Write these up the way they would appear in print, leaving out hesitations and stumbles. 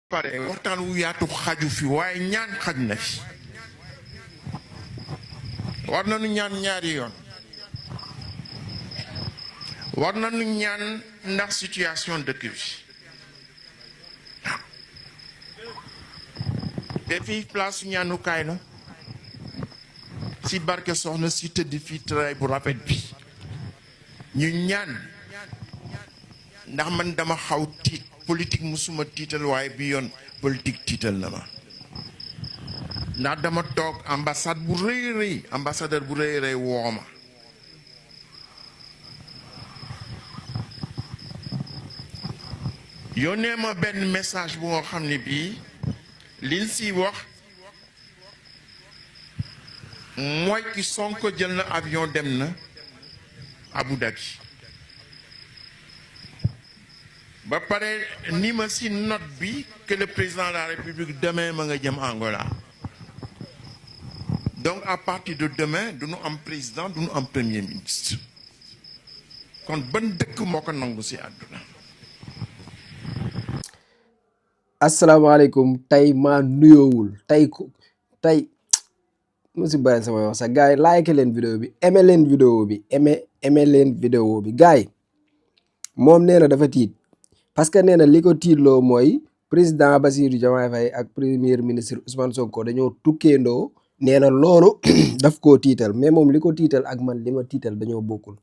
pare waxtaan wu yaatu xaju fi waaye ñaan xaj na fi war nañu ñaan ñaari yoon war nañu ñaan ndax situation dëkk bi te fii place ñaanukaay la si barke soxna si tëdd fii tray bu rafet bi ñu ñaan ndax man dama xaw tiit politique musuma tiital waaye bi yoon politique tiital na ma ndax dama toog ambassade bu rëy rëy ambassadeur bu rëy rëy woo ma yónnee ma benn message bu nga xam ne bii liñ si wax mooy ki Sonko jël na avion dem na Abu Dhabi ba pare ni ma si note bi que le président de la République demain ma nga jëm Angola donc à partir de demain du ñu am président du ñu am premier ministre kon ban dëkk moo ko nangu si àdduna. asalaamaaleykum tey maa nuyoowul tey mu si bàyyi sama wax sax gars yi like leen vidéo bi aimé leen vidéo bi aimé leen vidéo bi gars yi moom nee na dafa tiit parce que nee na li ko tiitloo mooy président Bassirou Diomaye Faye ak premier ministre Ousmane Sonko dañoo tukkeendoo nee na loolu daf koo tiital mais moom li ko tiital ak man li ma tiital dañoo bokkul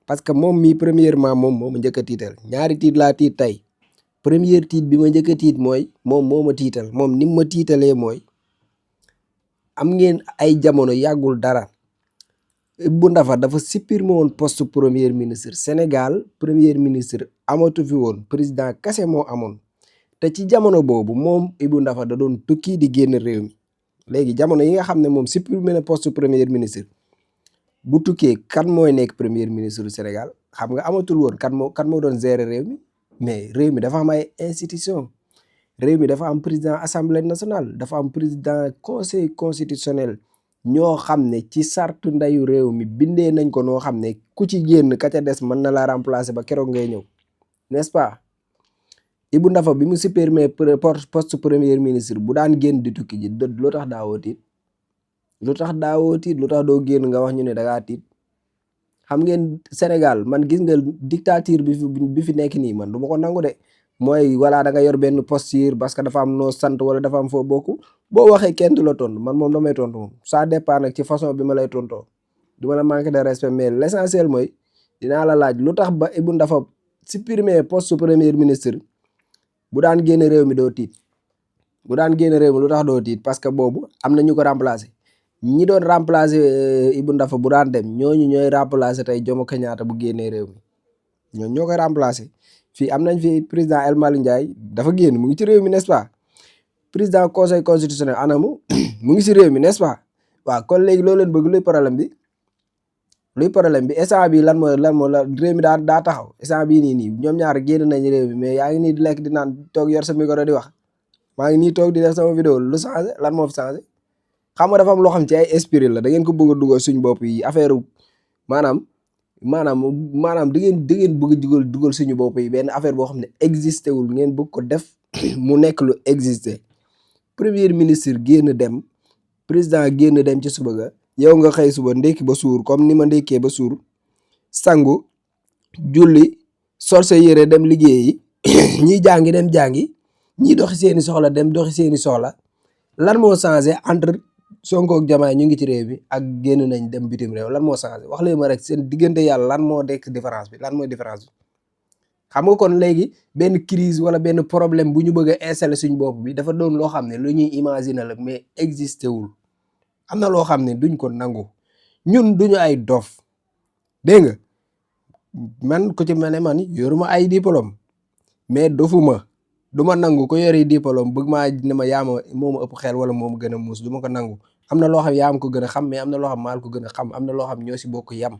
parce que moom mi premièrement moom moo ma njëkk a tiital ñaari tiit laa tiit tey première tiit bi ma njëkk a tiit mooy moom moo ma tiital moom ni ma tiitalee mooy am ngeen ay jamono yàggul dara Ibou Ndafa dafa supprimer woon poste premier ministre Sénégal premier ministre amatu fi woon président kase moo amoon te ci jamono boobu moom Ibou Ndafa da doon tukki di génn réew mi léegi jamono yi nga xam ne moom supprimer na poste premier ministre bu tukkee kan mooy nekk premier ministre du Sénégal xam nga amatul woon kan moo doon gérer réew mi mais réew mi dafa am ay institution réew mi dafa am président assemblée nationale dafa am président conseil constitutionnel ñoo xam ne ci sartu ndeyu réew mi bindee nañ ko noo xam ne ku ci génn ka ca des mën na la remplacer ba keroog ngay ñëw n'est-ce pas Ibou Ndafa bi mu supprimer poste premier ministre bu daan génn di tukki ji lu tax daawoo tiit lu tax doo génn nga wax ñu ne da ngaa tiit xam ngeen Sénégal man gis nga dictature bi fi nekk nii man du ma ko nangu de mooy wala da nga yor benn posture parce que dafa am noo sant wala dafa am foo bokk boo waxee kenn du la tontu man moom damay tontu moom ça dépend nag ci façon bi ma lay tontoo du ma la manquer de respect mais l'essentiel mooy dinaa la laaj lu tax ba Ibou Ndafa supprimer poste premier ministre bu daan génn réew mi doo tiit bu daan génn réew mi lu tax doo tiit parce que boobu am na ñu ko remplacer ñi doon remplacer Ibou Ndafa bu daan dem ñooñu ñooy remplacer tey Jomo Kenyatta bu génnee réew mi ñooñu ñoo koy remplacer fii am nañ fi président El Malick Ndiaye dafa génn mu ngi ci réew mi n'est-ce pas président conseil constitutionnel anamu mu ngi ci réew mi n'est-ce pas waaw kon léegi loo leen bëgg luy problème bi instant bi lan moo la réew mi daa taxaw instant bii nii ñoom ñaar génn nañ réew mi mais yaa ngi nii di lekk di naan toog yor sa micro di wax maa ngi nii toog di def sama vidéo lu changé lan moo fi changé xam nga dafa am loo xam ci ay esprit la da ngeen ko bëgg a dugal suñ bopp yi affaire maanaam da ngeen bëgg dugal suñu bopp yi benn affaire boo xam ne existé wul ngeen bëgg ko def mu nekk lu existé premier ministre génn dem président génn dem ci suba ga yow nga xëy suba ndekki ba suur comme ni ma ndekkee ba suur sangu julli sol sa yére dem liggéeyi ñiy jàngi dem jàngi ñiy doxi seeni soxla dem doxi seeni soxla lan moo changé entre Sonko ak Diomaye ñu ngi ci réew bi ak génn nañ dem bitim réew lan moo changé wax leen ma rek seen diggante yàlla lan moo dekk différence bi lan mooy différence bi xam nga kon léegi benn crise wala benn problème bu ñu bëgg a installer suñ bopp bi dafa doon loo xam ne lu ñuy imaginer la mais existé wul am na loo xam ne duñ ko nangu ñun duñu ay dof dégg nga man ku ci mel ne man yoruma ay diplôme mais dofuma du ma nangu ko yori diplôme bëgg maa ne ma yaa moo ma ëpp xel wala moo ma gën a muus du ma ko nangu am na loo xam yaa ma ko gën a xam mais am na loo xam maal ko gën a xam am na loo xam ñoo si bokk yam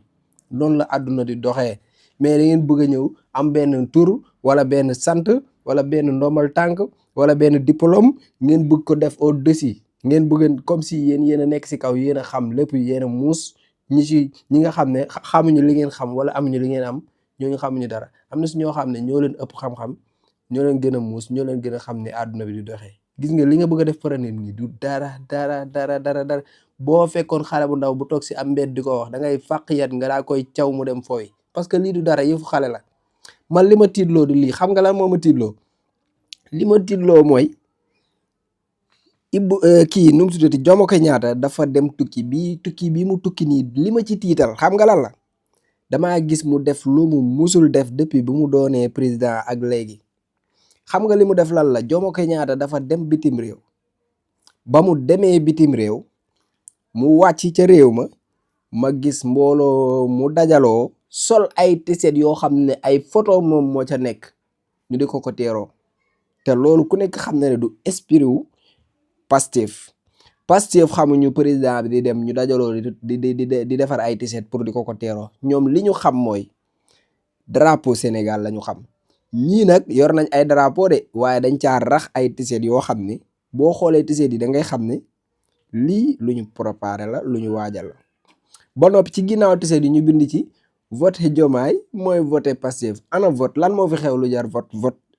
noonu la àdduna di doxee mais da ngeen bëgg a ñëw am benn tur wala benn sant wala benn ndombal tànk wala benn diplôme ngeen bëgg ko def au-dessus ngeen bëgg comme si yéen a nekk si kaw yéen a xam lépp yéen a muus ñi nga xam ne xamuñu li ngeen xam wala amuñu li ngeen am ñooñu xamuñu dara am na si ñoo xam ne ñoo leen ëpp xam-xam ñoo leen gën a muus ñoo leen gën a xam ne àdduna bi di doxee gis nga li nga bëgg a def pare nit ñi du dara boo fekkoon xale bu ndaw bu toog si am mbedd di ko wax da ngay fàq yat nga daa koy caw mu dem fooy parce que lii du dara yëfu xale la man li ma tiitloo du lii xam nga lan moo ma tiitloo li ma tiitloo mooy kii nu mu tuddati Jomo Kenyatta dafa dem tukki bii mu tukki nii li ma ci tiital xam nga lan la damaa gis mu def lu mu musul def depuis bi mu doonee président ak léegi xam nga li mu def lan la Jomo Kenyatta dafa dem bitim réew ba mu demee bitim réew mu wàcc ca réew ma gis mbooloo mu dajaloo sol ay tiset yoo xam ne ay photo moom moo ca nekk ñu di ko teeroo te loolu ku nekk xam na ne du esprit wu Pastef xamuñu président bi di dem ñu dajaloo di defar ay tiset pour di ko teeroo ñoom li ñu xam mooy drapeau Sénégal la ñu xam ñii nag yor nañ ay drapeau de waaye dañ caa rax ay tiset yoo xam ne boo xoolee tiset yi da ngay xam ne lii lu ñu préparé la lu ñu waajal la ba noppi ci ginnaaw tiset yi ñu bind ci vote Diomaye mooy vote Pastef ana vote lan moo fi xew lu jar vote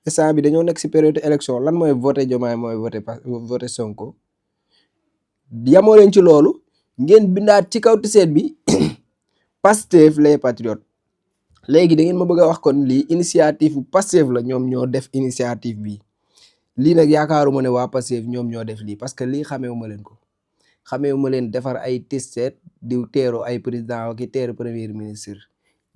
instant bi dañoo nekk si période élection lan mooy vote Diomaye mooy vote Sonko yamoo leen ci loolu ngeen bindaat ci kaw tiset bi Pastef les patriotes léegi da ngeen ma bëgg a wax kon lii initiative Pastef la ñoom ñoo def initiative bi lii nag yaakaaruma ne waa Pastef ñoom ñoo def lii parce que lii xameewuma leen ko xameewuma leen defar ay tiset di teeru ay président ki teeru premier ministre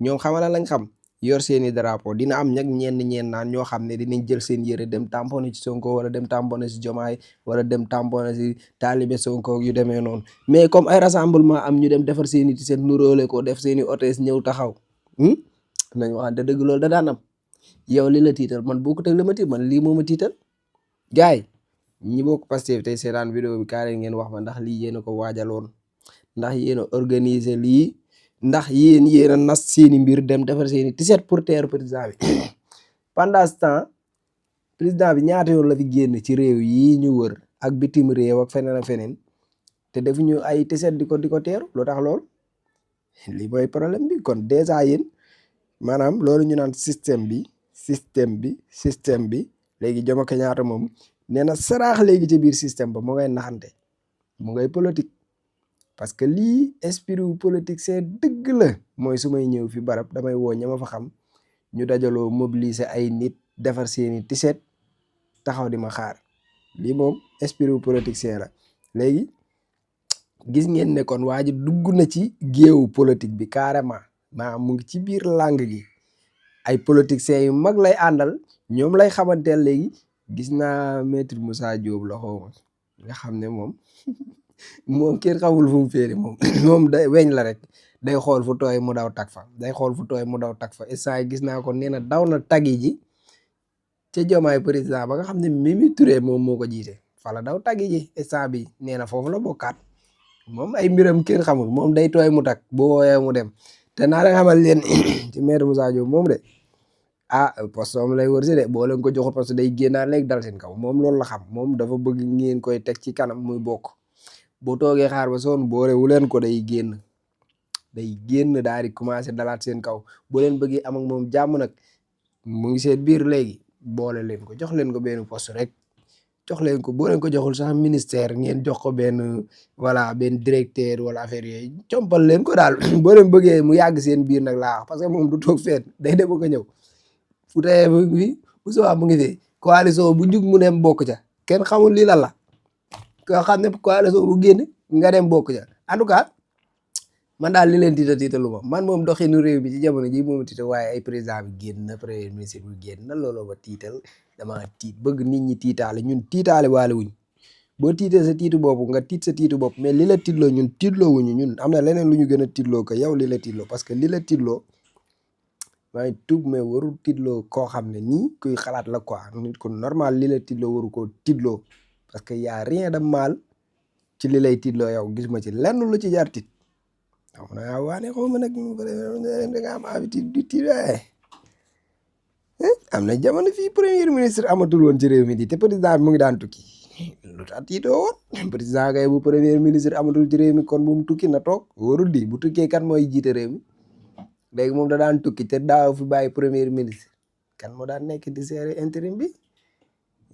ñoom xamala lañ xam yor seeni drapeau dina am ñag ñenn naan ñoo xam ne dinañ jël seen yëre dem tamponné ci Sonko wala dem tamponné ci Diomaye wala dem tamponné ci taalibe Sonko yu demee noonu mais comme ay rassemblement am ñu dem defar seeni tiset nuróole ko def seeni hôtesse ñëw taxaw nañ waxante dëgg loolu da daan am yow li la tiital man boo ko teg la ma tiital man lii moo ma tiital gars yi ñi bokk Pastef tey seetaan vidéo bi kaare ngeen wax ma ndax lii yéen a ko waajaloon ndax yéen a organiser lii ndax yéen a nas seeni mbir dem defar seeni tiset pour teeru président bi pendant ce temps président bi ñaata yoon la fi génn ci réew yi ñu wër ak bitim réew ak feneen ak feneen te defuñu ay tiset di ko teeru loo tax lool lii mooy problème bi kon dèjà yéen maanaam loolu ñu naan système bi léegi Jomo Kenyatta moom nee na saraax léegi ci biir système ba mu ngay naxante mu ngay politique parce que lii esprit wu politique c'est dëgg la mooy su may ñëw fi barab damay woo ña ma fa xam ñu dajaloo mobiliser ay nit defar seeni tiset taxaw di ma xaar lii moom esprit wu politique c'est la léegi gis ngeen ne kon waa ji dugg na ci géewu politique bi carrément maanaam mu ngi ci biir langue gi ay politiciens yu mag lay àndal ñoom lay xamanteel léegi gis naa maître Moussa Diop la xawma nga xam ne moom kenn xamul fu mu féeri moom day weñ la rek day xool fu tooy mu daw tag fa instant gis naa ko nee na daw na taggi ji ca Diomaye président ba nga xam ne Mimi Touré moom moo ko jiite fala daw taggi ji instant bi nee na foofu la bokkaat moom ay mbiram kenn xamul moom day tooy mu tag bu woowee mu dem te naa leen xamal leen ci maître Moussa Diop moom de poste am lay wër si de boo leen ko joxul parce que day génnaat léegi dal seen kaw moom loolu la xam moom dafa bëgg ngeen koy teg ci kanam muy bokk boo toogee xaar ba sonn boole wu leen ko day génn daal di commencé dalaat seen kaw boo leen bëggee am ak moom jàmm nag mu ngi seen biir léegi boole leen ko jox leen ko benn poste rek jox leen ko boo leen ko joxul sax ministère ngeen jox ko benn directeur wala affaire yooyu compal leen ko daal boo leen bëggee mu yàgg seen biir nag laa wax parce que moom du toog fenn day dem ko ñëw fu tawee mu ngi fi bu soobee mu ngi fi coalition bu jug mu dem bokk ca kenn xamul lii lan la koo xam ne coalition bu génn nga dem bokk ca en tout cas man daal li leen tiitalu ma man moom doxinu réew bi ci jamono ji moom tiital waaye ay président bi génn na premier ministre bi génn na looloo ma tiital dama tiit bëgg nit ñi tiitaale ñun tiitaale waale wuñ boo tiitee sa tiitu bopp nga tiit sa tiitu bopp mais li la tiitloo ñun tiitloo wuñu ñun am na leneen lu ñu gën a tiitloo ko yow li la tiitloo parce que li la tiitloo maa ngi tuub mais warul tiitloo koo xam ne nii kuy xalaat la quoi nit ko normal li la tiitloo waru koo tiitloo parce que y a rien de mal ci li lay tiitloo yow gis ma ci lenn lu ci jar tiit xam naa waane xaw ma nag da nga am habitude du tiit am na jamono fii premier ministre amatul woon ci réew mi di te président bi mu ngi daan tukki lu tax tiitoo woon président kay bu premier ministre amatul ci réew mi kon bu mu tukki na toog warul di bu tukkee kan mooy jiite réew mi léegi moom da daan tukki te daaw fi bàyyi premier ministre kan moo daan nekk di gérer intérim bi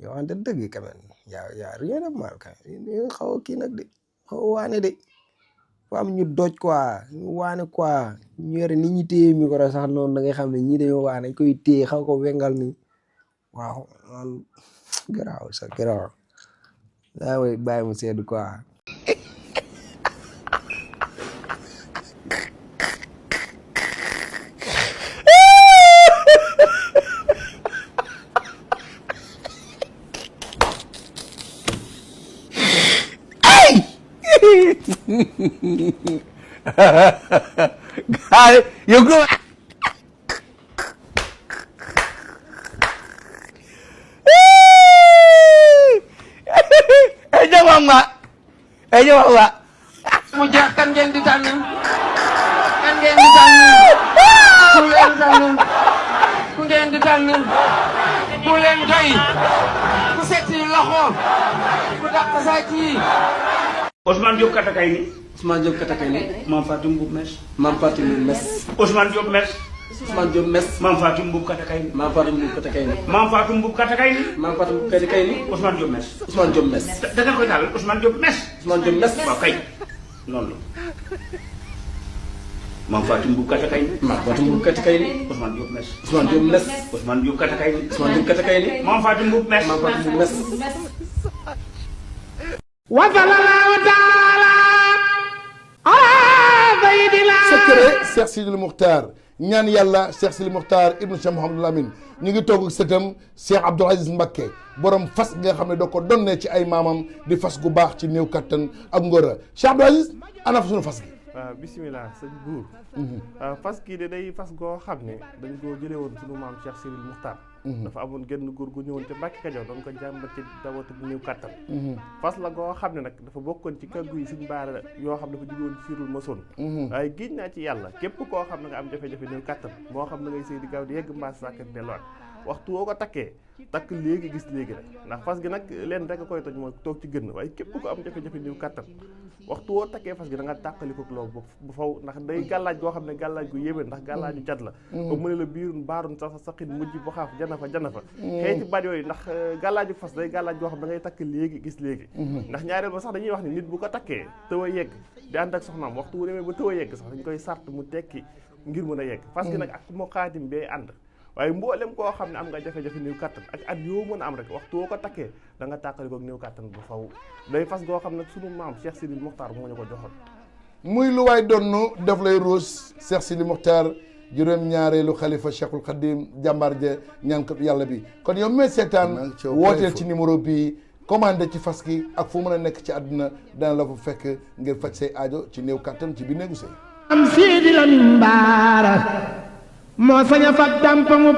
yoo xamante dëgg quand même yaa rien de mal quand même xaw a kii nag de xaw a waane de fa am ñu doj quoi ñu waane quoi ñu yore ni ñi téye micro sax noonu da ngay xam ne ñii dañoo waane koy téye xaw ko wengal ni waaw man garaaw sax garaaw daa way bàyyi mu sedd quoi Guy, you go. Jawab nggak? Jawab nggak? Mujak kan ngeen di tànn kan ngeen di tànn ku leen tànn ku ngeen di tànn ku leen doy ku setti loxo ku dàq sàcc yi. Ousmane Diop Katakay ni Ousmane Diop Katakay ni Mame Fatou Mboup Mes Mame Fatou Mboup Mes Ousmane Diop Mes Ousmane Diop Mes Mame Fatou Mboup Katakay ni Mame Fatou Mboup Katakay ni Mame Fatou Mboup Katakay ni Mame Fatou Mboup Katakay ni Ousmane Diop Mes Ousmane Diop Mes da nga koy daal Ousmane Diop Mes Ousmane Diop Mes waaw kay noonu la Mame Fatou Mboup Katakay ni Mame Fatou Mboup Katakay ni Ousmane Diop Mes Ousmane Diop Mes Ousmane Diop Katakay ni Ousmane Diop Katakay ni Mame Fatou Mboup Mes Mame Fatou Mboup Mes wa sallallahu taala secret Cheikh Sidil Muxtaar ñaan yàlla Cheikh Sidil Muxtaar ibnu Cheikh Mouhamadou Lamine ñu ngi toog ak sëtam Cheikh Abdoul Aziz Mbacké borom fas nga xam ne doo ko donnee ci ay maamam di fas gu baax ci néew kattan ak ngóora Cheikh Abdoul Aziz ana fa sunu fas gi. waaw bisimilah sëñ buur fas kii de day fas goo xam ne dañ koo jëlee woon sunu maam Cheikh Sidil Muxtaar dafa amoon genn góor gu ñëwoon te Mbàkke Kajoor doon ko jàmbat ci dawatu bu néew kàttan fas la goo xam ne nag dafa bokkoon ci kàggu yi suñ baara yoo xam ne dafa jóge woon ci Sirul Masoon waaye giñ naa ci yàlla képp koo xam ne nga am jafe-jafe néew kàttan moo xam ne ngay sëy di gaaw di yegg mbaas sàkkat delluwaat waxtu woo ko takkee takk léegi gis léegi rek ndax fas gi nag leen rek a koy toj mooy toog ci gën waaye képp ko am jafe-jafe néew kàttan waxtu woo takkee fas gi da nga tàqaliko loolu bu faw ndax day gàllaaj goo xam ne gàllaaj gu yéeme ndax gàllaaju cat la ba mu ne la biirun baarun sa saqin mujj bu xaaf jana fa xëy ci baat yooyu ndax gàllaaju fas day gàllaaj goo xam da ngay takk léegi gis léegi ndax ñaareel ba sax dañuy wax ni nit bu ko takkee tëw a yegg di ànd ak soxnaam waxtu wu demee ba tëw a yegg sax dañ koy sart mu tekki ngir mën a yegg fas gi nag ak moo xaatim bee ànd waaye mboolem koo xam ne am nga jafe-jafe néew kàttan ak at yoo mën a am rek waxtu woo ko takkee da nga tàqali ko néew kàttan bu faw day fas goo xam ne sunu maam Cheikh Sidil Muxtaar moo ñu ko joxoon muy lu waay donnu def lay ruus Cheikh Sidil Muxtaar juróom-ñaareelu xalifa Cheikhul Khadim jàmbaar ja ñaankat yàlla bi kon yow mee seetaan wooteel ci numéro bii commandé ci fas gi ak fu mën a nekk ci àdduna dana la fa fekk ngir faj say aajo ci néew kàttan ci bi néegu sëy am Sidi Lamin Baara moo sañ a fab dàmpamub